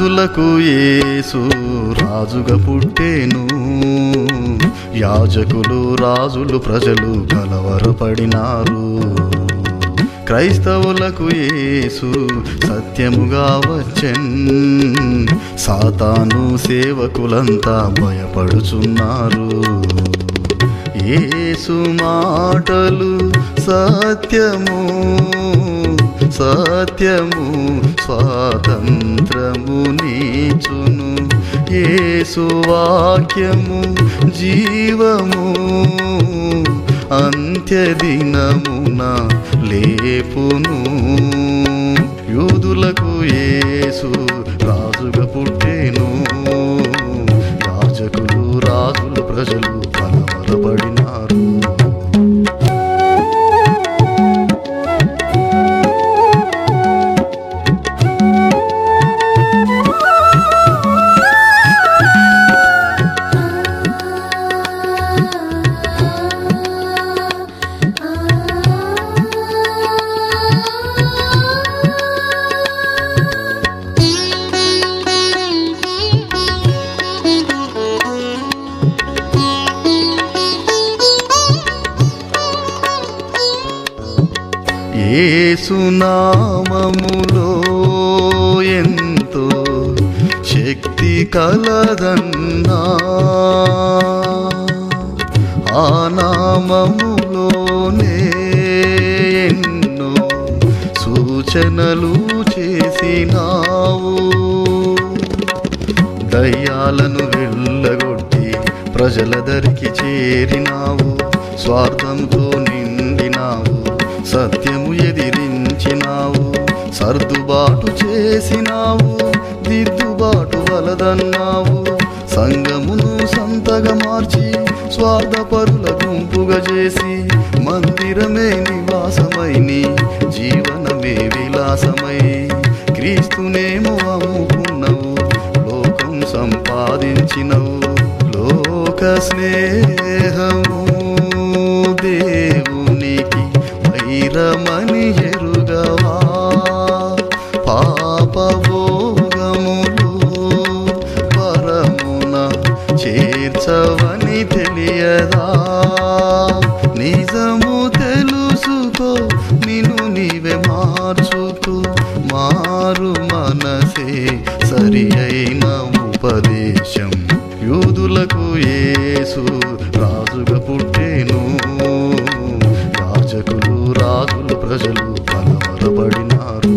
యూదులకు యేసు రాజుగా పుట్టెను. యాజకులు రాజులు ప్రజలు కలవరపడినారు. క్రైస్తవులకు యేసు సత్యముగా వచ్చెన్. సాతాను సేవకులంతా భయపడుచున్నారు. యేసు మాటలు సత్యము సత్యము స్వాతంత్రము నీచును. యేసు వాక్యము జీవము అంత్యదినమున లేపును. యూదులకు యేసు రాజుగా పుట్టెను. యాజకులు రాజులు ప్రజలు కలవరపడినారు. యేసు నామములో ఎంతో శక్తి కలదన్నా. ఆ నామములోనే ఎన్నో సూచనలు చేసినావు. దయ్యాలను వెళ్ళగొట్టి ప్రజల దరికి చేరినావు. స్వార్థంతో నిండినావు. సత్యము ఎదిరించినావు. సర్దుబాటు చేసినావు. దిద్దుబాటు వలదన్నావు. సంఘమును సంతగా మార్చి స్వార్థపరుల గుంపుగా చేసి మందిరమే నివాసమై నీ జీవనమే విలాసమై క్రీస్తునేమో అమ్ముకున్నావు. లోకం సంపాదించినవు. లోక స్నేహము దేవునికి వైరమని ఎరుగవా. పాపభోగములు పరమున చేర్చవని తెలియదా. నిజము తెలుసుకో నిన్ను నీవే మార్చుకో. మారు మనసే సరి అయిన ఉపదేశం. యూదులకు యేసు రాజుగా పుట్టెను. యాజకులు రాజులు ప్రజలు కలవరపడినారు.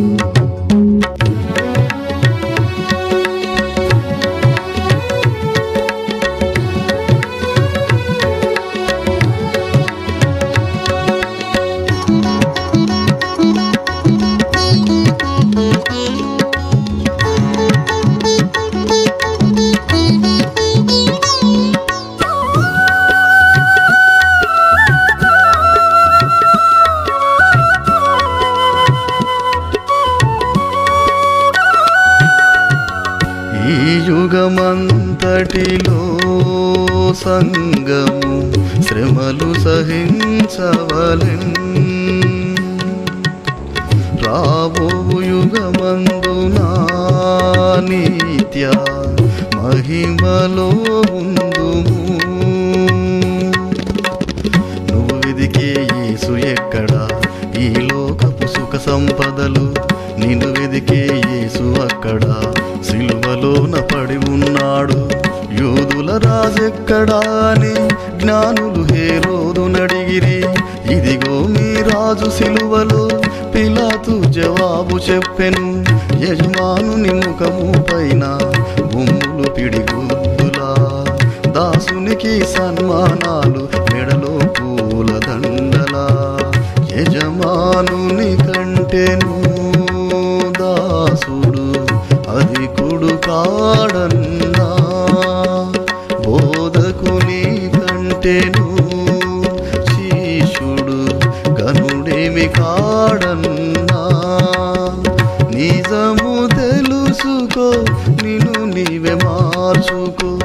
ఈ యుగమంతటిలో సంగము శ్రమలు సహించవలెన్. రాబో యుగమందునా నిత్య మహిమలో ఉందుము. నువ్వు వెదికే యేసు ఎక్కడా? ఈ లోకపు సుఖ సంపదలు. నిన్ను వెదికే యేసు అక్కడ సిలువలోన పడి ఉన్నాడు. యూదుల రాజెక్కడా అని జ్ఞానులు హేరోదునడిగిరి. ఇదిగో మీ రాజు సిలువలో. పిలాతు జవాబు చెప్పెను. యజమానుని ముఖము పైన బొమ్ములు పిడిగుద్దులా. దాసునికి సన్మానాలు మెడలో పూల దండలా. యజమానుని కంటెను దాసుడు అధికుడు కాడన్నా. బోధకుని కంటెను శిష్యుడు గనుడేమి కాడన్నా. నిజము తెలుసుకో నిన్ను నీవే మార్చుకో.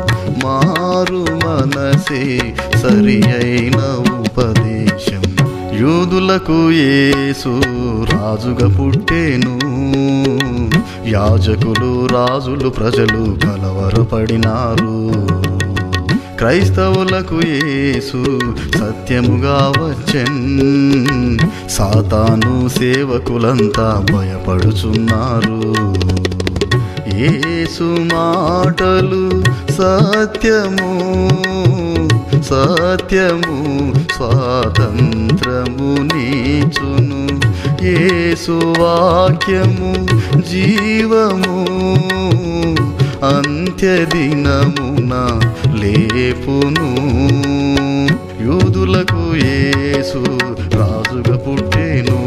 మారు మనసే సరి అయిన ఉపదేశం. యూదులకు యేసు రాజుగా పుట్టెను. యాజకులు రాజులు ప్రజలు కలవరపడినారు. క్రైస్తవులకు యేసు సత్యముగా వచ్చెన్, సాతాను సేవకులంతా భయపడుచున్నారు. యేసు మాటలు సత్యము సత్యము స్వాతంత్రము నీచును. యేసు వాక్యము జీవము అంత్యదినమున లేపును. యూదులకు యేసు రాజుగా పుట్టెను.